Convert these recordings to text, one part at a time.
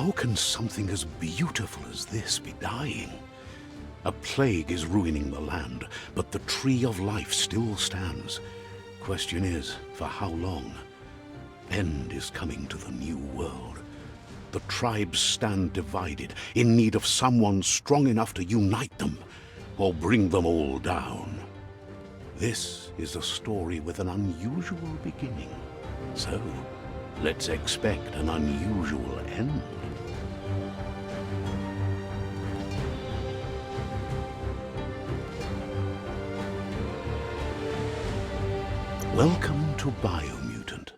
How can something as beautiful as this be dying? A plague is ruining the land, but the tree of life still stands. Question is, for how long? End is coming to the new world. The tribes stand divided, in need of someone strong enough to unite them, or bring them all down. This is a story with an unusual beginning. So, let's expect an unusual end. Welcome to Biomutant.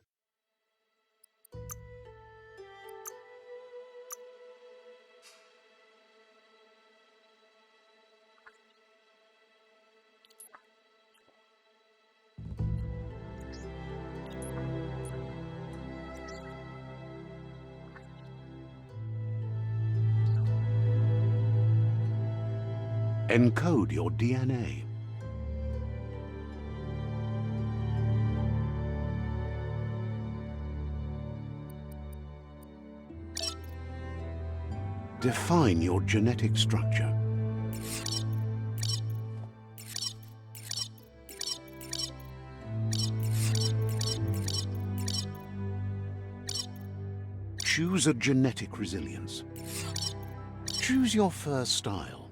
Encode your DNA. Define your genetic structure. Choose a genetic resilience. Choose your fur style.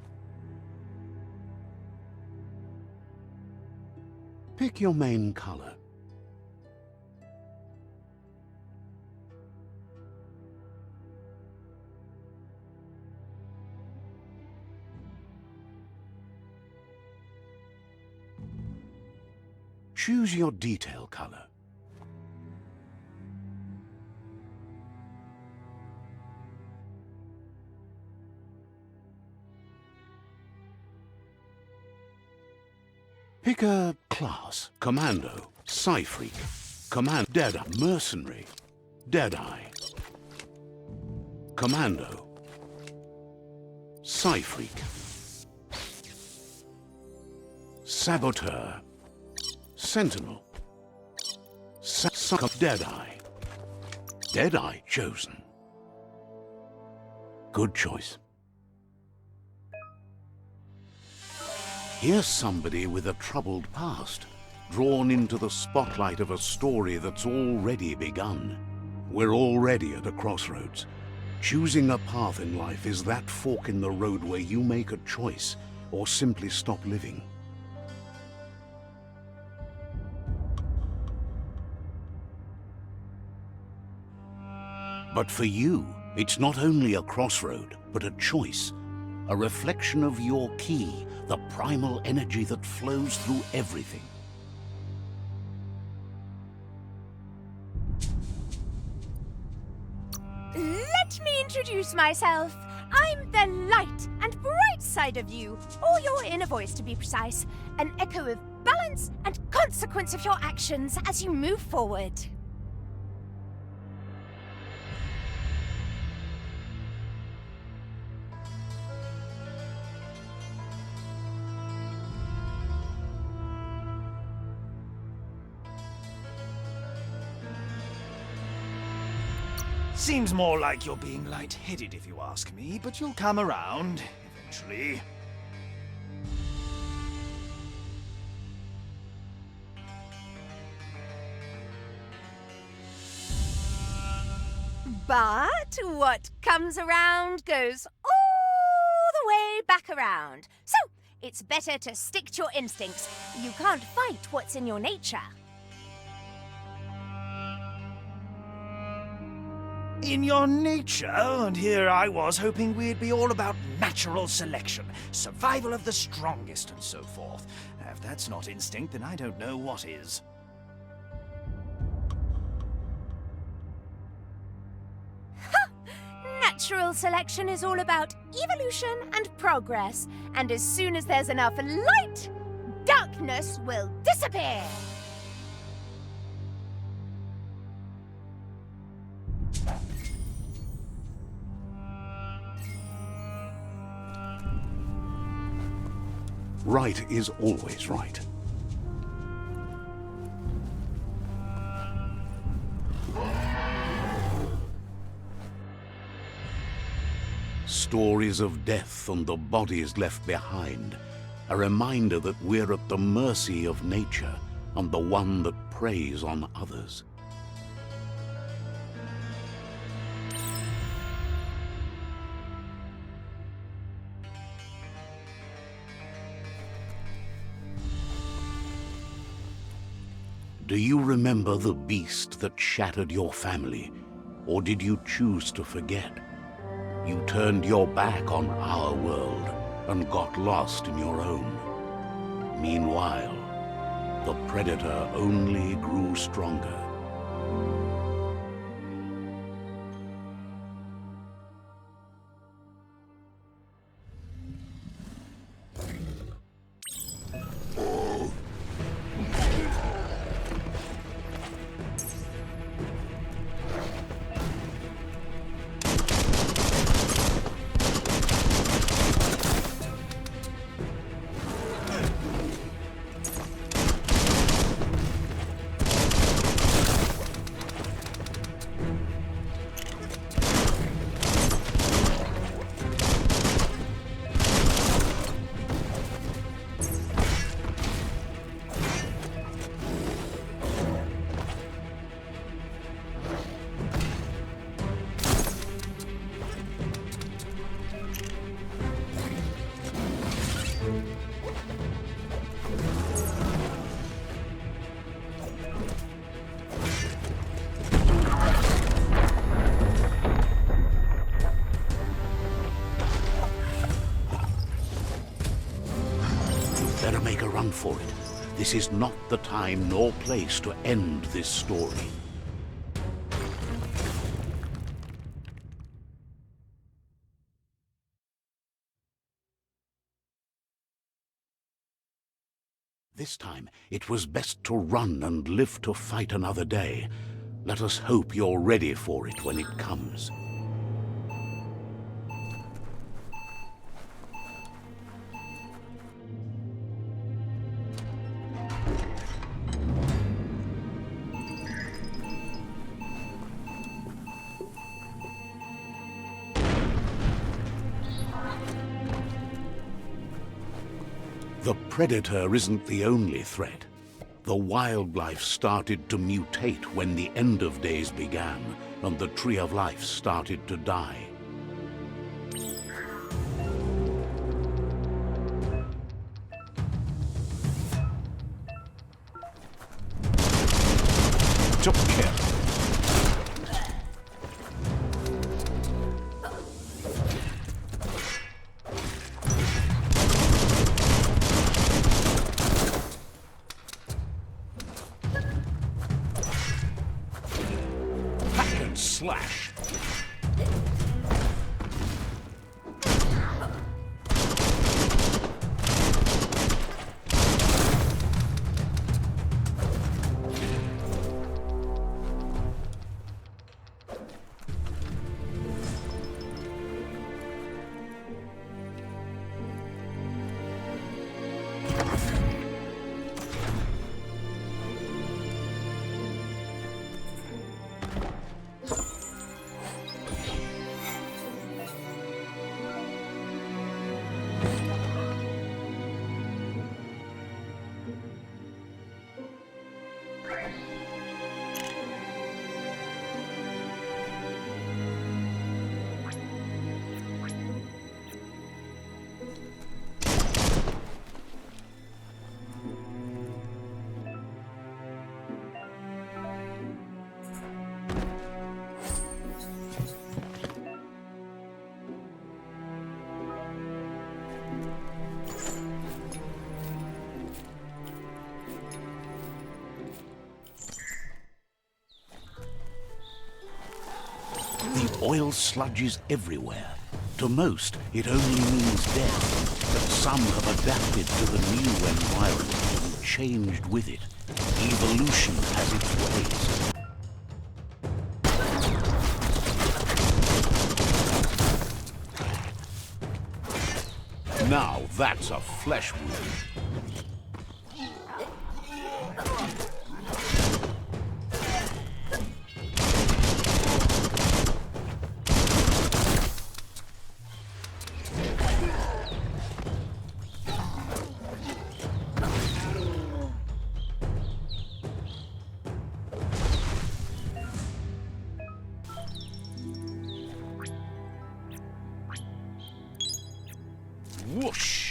Pick your main color. Choose your detail color. Pick a class. Commando, Psy-Freak, Deadeye, Mercenary, Deadeye, Commando, Psy-Freak, Saboteur, Sentinel, Deadeye. Deadeye chosen. Good choice. Here's somebody with a troubled past, drawn into the spotlight of a story that's already begun. We're already at a crossroads. Choosing a path in life is that fork in the road where you make a choice or simply stop living. But for you, it's not only a crossroad, but a choice. A reflection of your key, the primal energy that flows through everything. Let me introduce myself. I'm the light and bright side of you, or your inner voice to be precise, an echo of balance and consequence of your actions as you move forward. Seems more like you're being light-headed if you ask me, but you'll come around, eventually. But what comes around goes all the way back around. So, it's better to stick to your instincts. You can't fight what's in your nature. In your nature, and here I was hoping we'd be all about natural selection, survival of the strongest, and so forth. If that's not instinct, then I don't know what is. Natural selection is all about evolution and progress, and as soon as there's enough light, darkness will disappear. Right is always right. Stories of death and the bodies left behind. A reminder that we're at the mercy of nature and the one that preys on others. Do you remember the beast that shattered your family, or did you choose to forget? You turned your back on our world and got lost in your own. Meanwhile, the predator only grew stronger. Better make a run for it. This is not the time nor place to end this story. This time, it was best to run and live to fight another day. Let us hope you're ready for it when it comes. The predator isn't the only threat. The wildlife started to mutate when the end of days began, and the tree of life started to die. Took care. Slash. Oil sludges everywhere. To most, it only means death, but some have adapted to the new environment and changed with it. Evolution has its ways. Now that's a flesh wound. Whoosh!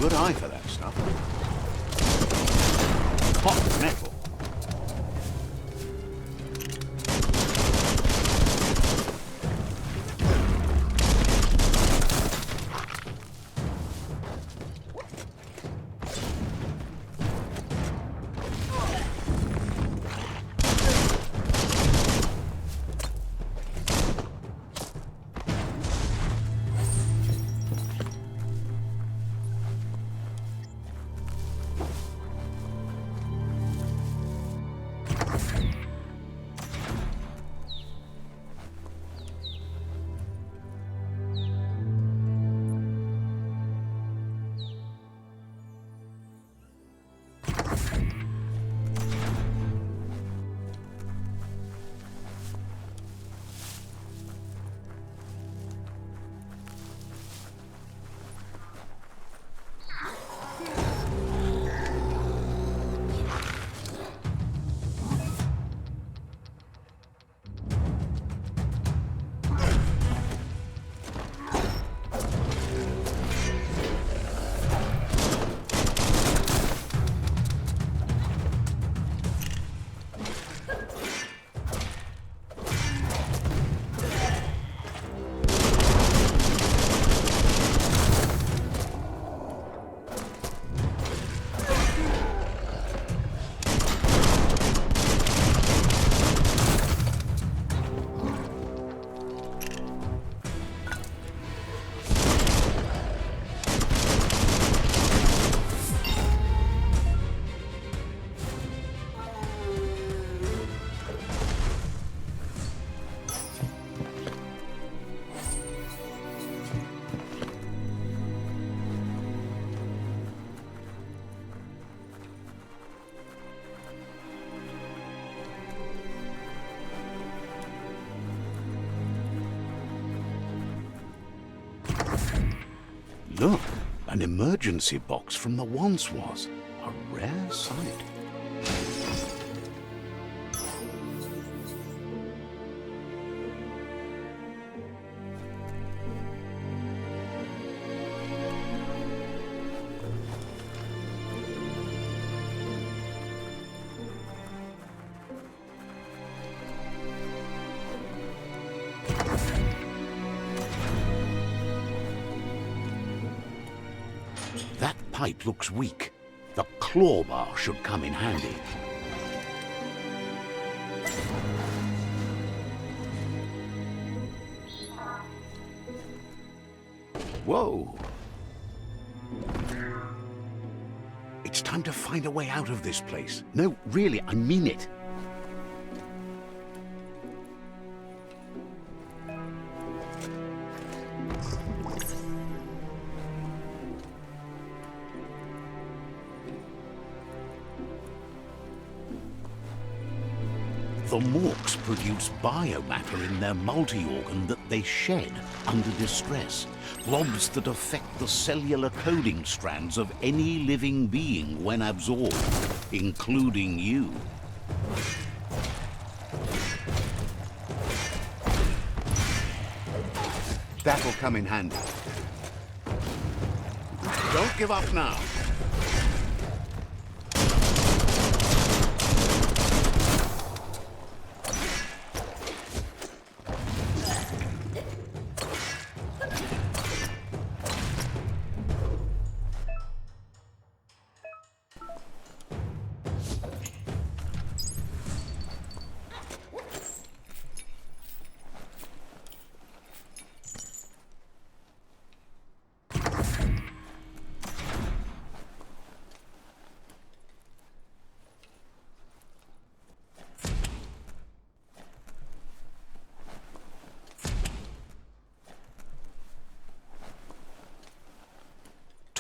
Good eye for that stuff. Hot metal. Look, an emergency box from the once was. A rare sight. That pipe looks weak. The claw bar should come in handy. Whoa! It's time to find a way out of this place. No, really, I mean it. The Morks produce biomatter in their multi-organ that they shed under distress. Blobs that affect the cellular coding strands of any living being when absorbed, including you. That'll come in handy. Don't give up now.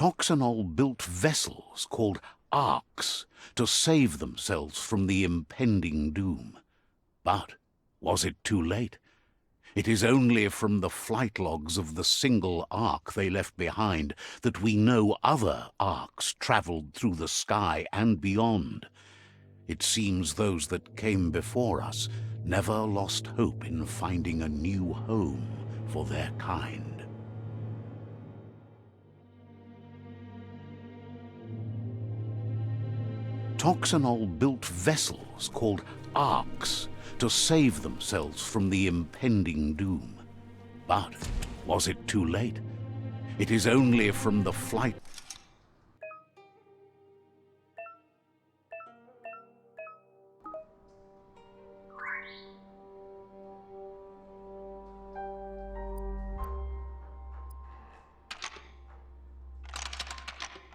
Toxanol built vessels called arks to save themselves from the impending doom. But was it too late? It is only from the flight logs of the single ark they left behind that we know other arks travelled through the sky and beyond. It seems those that came before us never lost hope in finding a new home for their kind. Toxanol built vessels called arks to save themselves from the impending doom. But was it too late? It is only from the flight...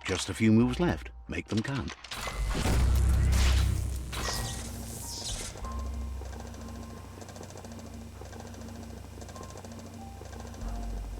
Just a few moves left. Make them count.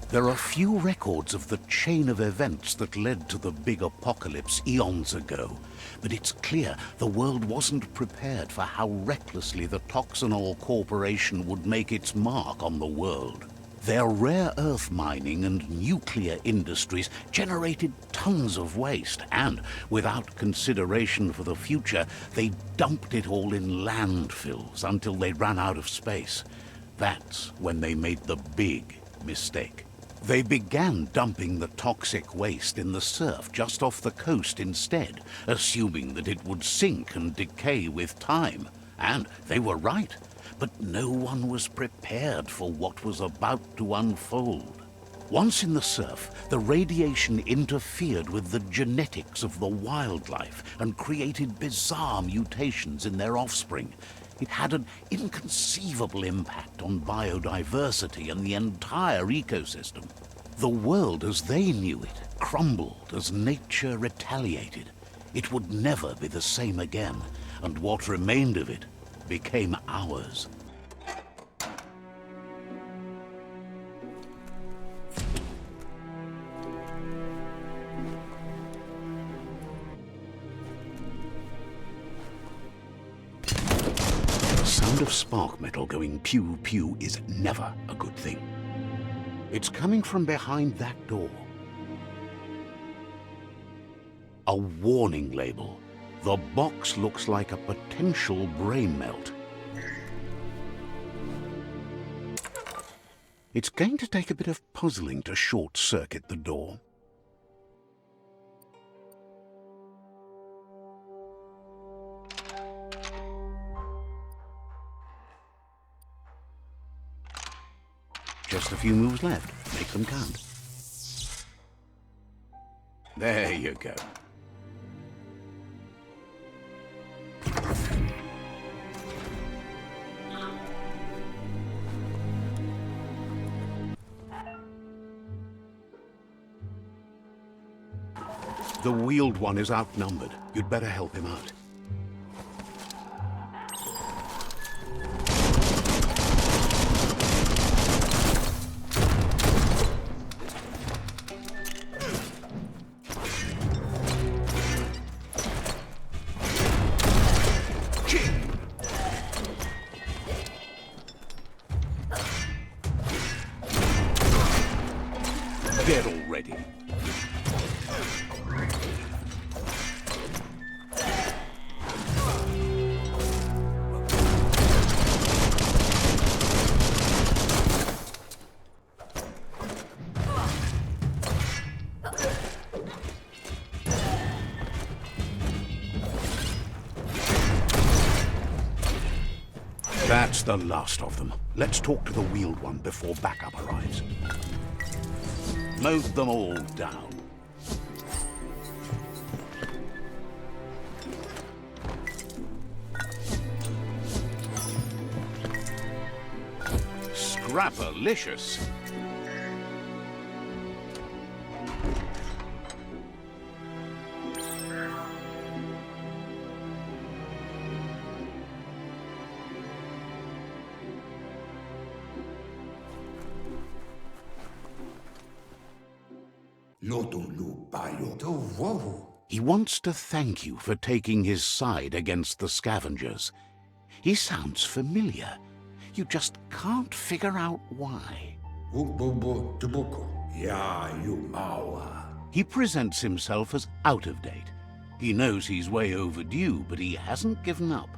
There are few records of the chain of events that led to the big apocalypse eons ago, but it's clear the world wasn't prepared for how recklessly the Toxanol Corporation would make its mark on the world. Their rare earth mining and nuclear industries generated tons of waste, and, without consideration for the future, they dumped it all in landfills until they ran out of space. That's when they made the big mistake. They began dumping the toxic waste in the surf just off the coast instead, assuming that it would sink and decay with time. And they were right. But no one was prepared for what was about to unfold. Once in the surf, the radiation interfered with the genetics of the wildlife and created bizarre mutations in their offspring. It had an inconceivable impact on biodiversity and the entire ecosystem. The world as they knew it crumbled as nature retaliated. It would never be the same again, and what remained of it became ours. The sound of spark metal going pew-pew is never a good thing. It's coming from behind that door. A warning label. The box looks like a potential brain melt. It's going to take a bit of puzzling to short-circuit the door. Just a few moves left. Make them count. There you go. The wheeled one is outnumbered. You'd better help him out. Dead already. That's the last of them. Let's talk to the wheeled one before backup arrives. Mowed them all down. Scrapalicious. He wants to thank you for taking his side against the scavengers. He sounds familiar. You just can't figure out why. He presents himself as out of date. He knows he's way overdue, but he hasn't given up.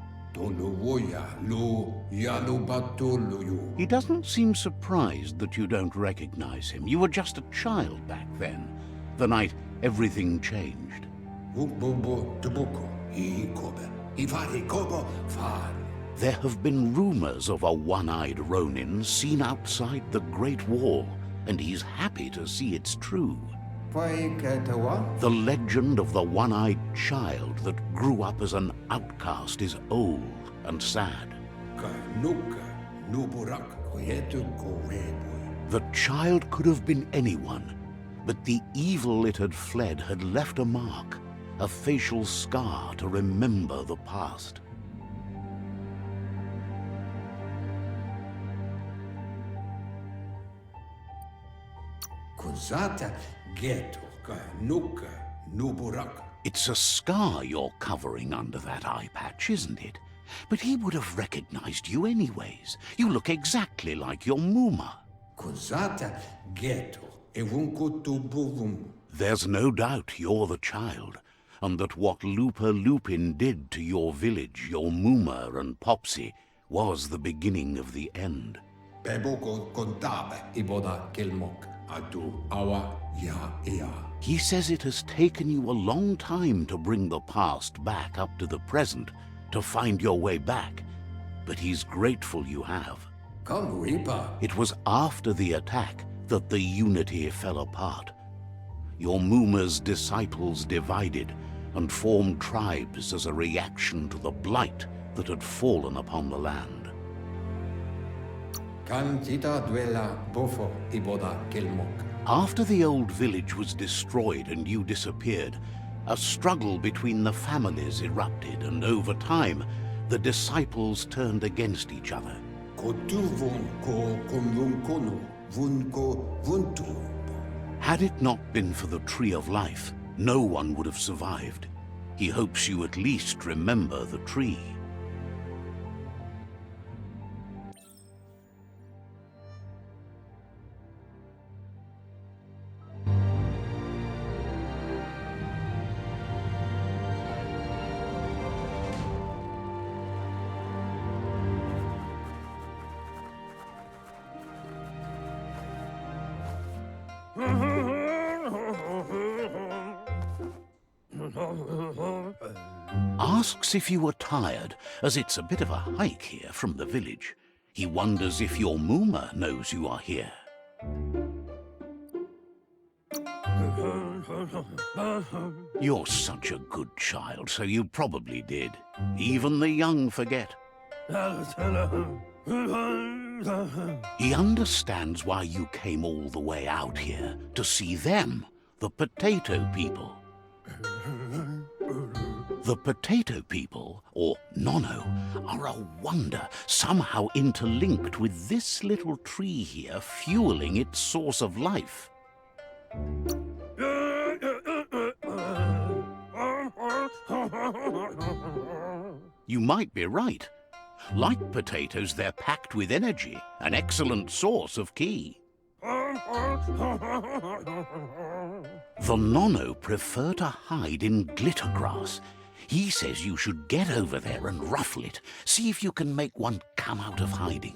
He doesn't seem surprised that you don't recognize him. You were just a child back then, the night everything changed. There have been rumors of a one-eyed Ronin seen outside the Great Wall, and he's happy to see it's true. The legend of the one-eyed child that grew up as an outcast is old and sad. The child could have been anyone, but the evil it had fled had left a mark, a facial scar to remember the past. It's a scar you're covering under that eye patch, isn't it? But he would have recognized you anyways. You look exactly like your Muma. There's no doubt you're the child, and that what Lupa-Lupin did to your village, your Muma and Popsy, was the beginning of the end. He says it has taken you a long time to bring the past back up to the present, to find your way back, but he's grateful you have. It was after the attack that the unity fell apart. Your Muma's disciples divided and formed tribes as a reaction to the blight that had fallen upon the land. After the old village was destroyed and you disappeared, a struggle between the families erupted, and over time, the disciples turned against each other. Had it not been for the Tree of Life, no one would have survived. He hopes you at least remember the tree. Asks if you were tired, as it's a bit of a hike here from the village. He wonders if your Muma knows you are here. You're such a good child, so you probably did. Even the young forget. He understands why you came all the way out here, to see them, the potato people. The potato people, or Nono, are a wonder, somehow interlinked with this little tree here, fueling its source of life. You might be right. Like potatoes, they're packed with energy, an excellent source of ki. The Nono prefer to hide in Glittergrass. He says you should get over there and ruffle it. See if you can make one come out of hiding.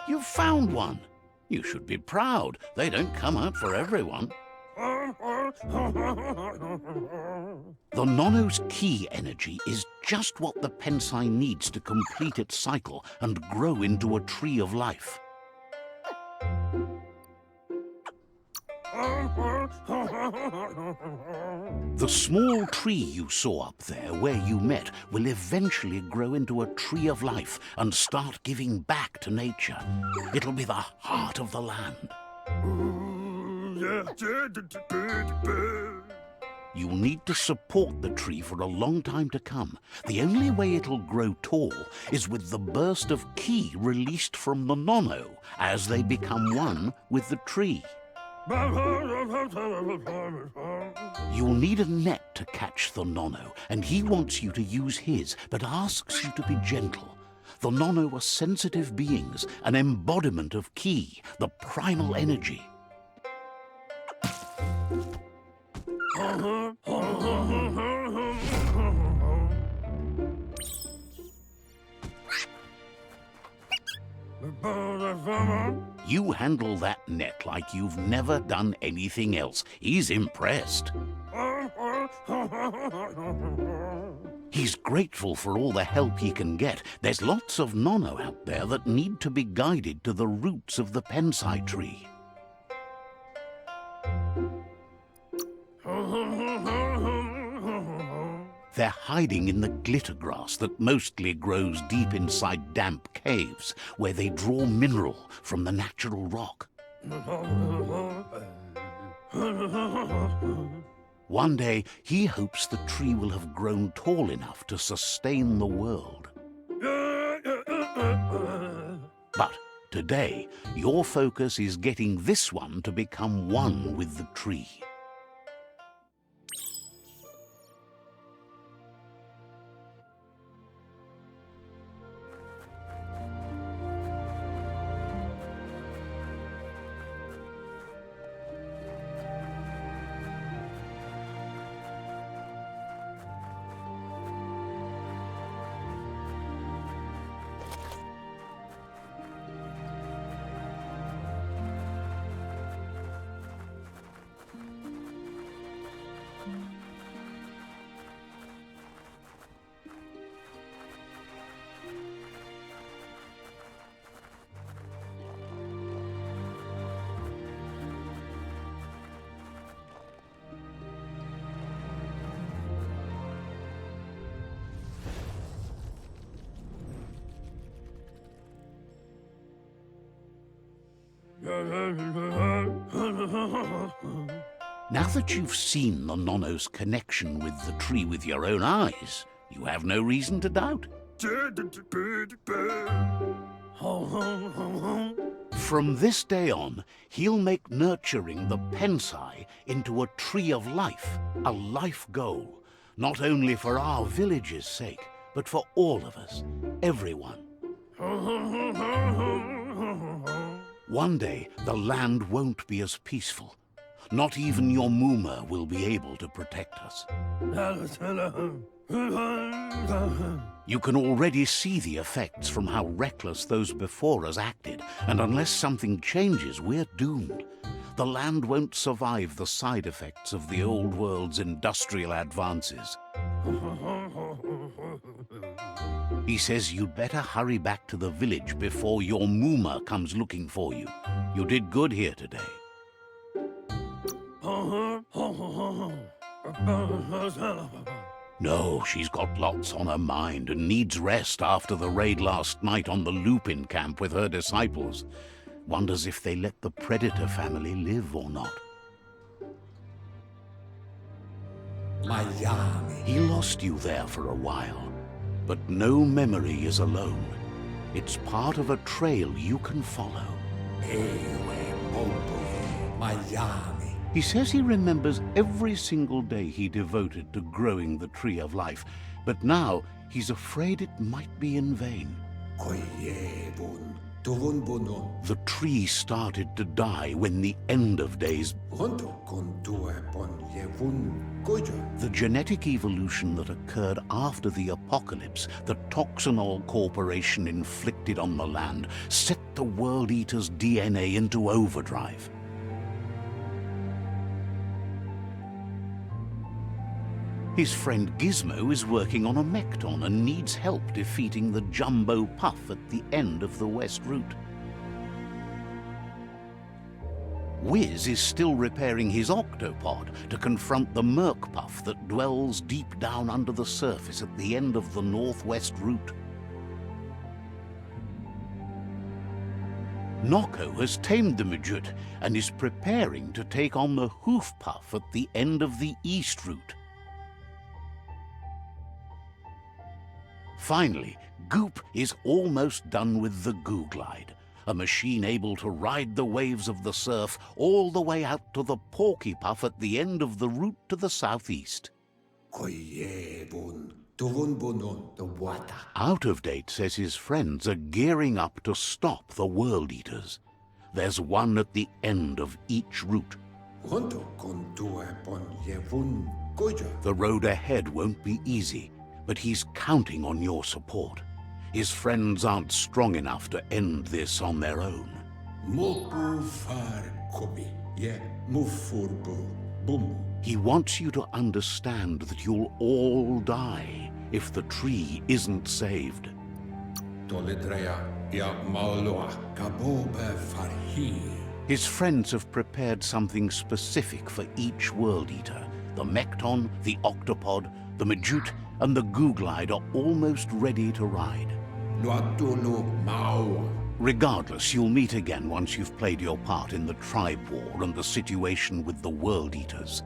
You found one. You should be proud. They don't come out for everyone. The Nono's key energy is just what the Pensai needs to complete its cycle and grow into a tree of life. The small tree you saw up there where you met will eventually grow into a tree of life and start giving back to nature. It'll be the heart of the land. You'll need to support the tree for a long time to come. The only way it'll grow tall is with the burst of ki released from the Nono as they become one with the tree. You'll need a net to catch the Nono, and he wants you to use his, but asks you to be gentle. The Nono are sensitive beings, an embodiment of ki, the primal energy. You handle that net like you've never done anything else. He's impressed. He's grateful for all the help he can get. There's lots of Nono out there that need to be guided to the roots of the Pensai tree. They're hiding in the glittergrass that mostly grows deep inside damp caves, where they draw mineral from the natural rock. One day, he hopes the tree will have grown tall enough to sustain the world. But today, your focus is getting this one to become one with the tree. Now that you've seen the Nono's connection with the tree with your own eyes, you have no reason to doubt. From this day on, he'll make nurturing the Pensai into a tree of life, a life goal, not only for our village's sake, but for all of us, everyone. One day, the land won't be as peaceful. Not even your Muma will be able to protect us. You can already see the effects from how reckless those before us acted, and unless something changes, we're doomed. The land won't survive the side effects of the old world's industrial advances. He says you'd better hurry back to the village before your Muma comes looking for you. You did good here today. No, she's got lots on her mind and needs rest after the raid last night on the Lupin camp with her disciples. Wonders if they let the Predator family live or not. He lost you there for a while, but no memory is alone. It's part of a trail you can follow. He says he remembers every single day he devoted to growing the Tree of Life, but now he's afraid it might be in vain. The tree started to die when the end of days. The genetic evolution that occurred after the apocalypse that Toxanol Corporation inflicted on the land set the World Eater's DNA into overdrive. His friend Gizmo is working on a Mekton and needs help defeating the Jumbo Puff at the end of the West Route. Wiz is still repairing his octopod to confront the Merc Puff that dwells deep down under the surface at the end of the Northwest Route. Nocco has tamed the Midget and is preparing to take on the Hoof Puff at the end of the East Route. Finally, Goop is almost done with the Goo Glide, a machine able to ride the waves of the surf all the way out to the Porky Puff at the end of the route to the southeast. Out of Date says his friends are gearing up to stop the World Eaters. There's one at the end of each route. The road ahead won't be easy, but he's counting on your support. His friends aren't strong enough to end this on their own. He wants you to understand that you'll all die if the tree isn't saved. His friends have prepared something specific for each World Eater. The Mekton, the Octopod, the Majute, and the Goo Glide are almost ready to ride. Regardless, you'll meet again once you've played your part in the tribe war and the situation with the World Eaters.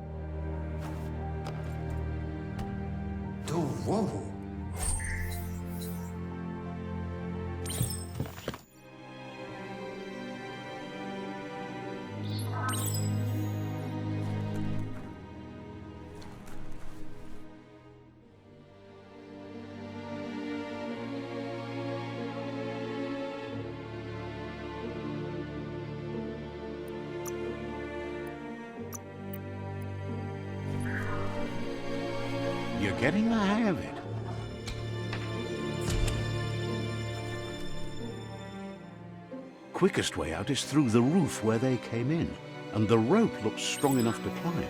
You're getting the hang of it. Quickest way out is through the roof where they came in, and the rope looks strong enough to climb.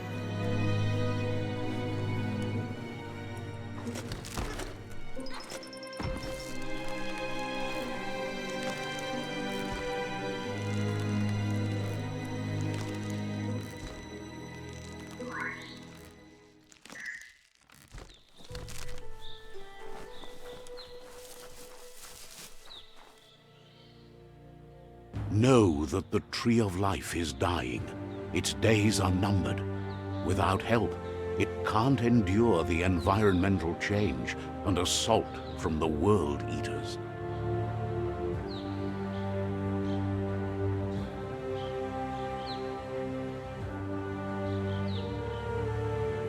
Know that the Tree of Life is dying. Its days are numbered. Without help, it can't endure the environmental change and assault from the World Eaters.